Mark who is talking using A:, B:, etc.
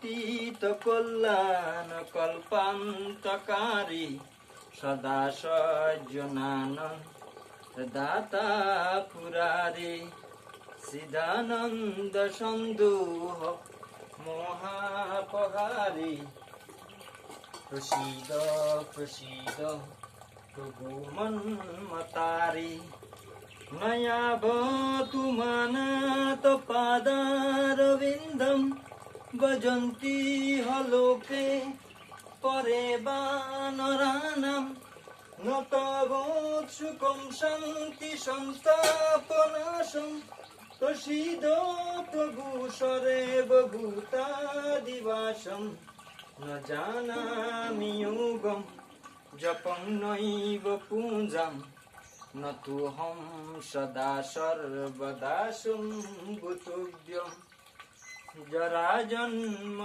A: পতিত কল্যাণ কল্পান্তকারী সদা সজ্জনানন্দ দাতা পুরারি সিদ্ধানন্দ সন্দুহ মহাপহারি প্রসীদ প্রসীদ প্রভু মন্মতারি নয়াবতু মানাত পাদারবিন্দম ভজন্তি হলোকে পরে বানরানাম নতবোৎসুকম শান্তি সন্তাপনাশম প্রসীদ প্রভু সরেব ভূতাদিবাসম ন জানামি যোগম জপং নৈব পুঞ্জম ন তুহং সদা সর্বদা সম্ভুতুভ্যং জরা জন্ম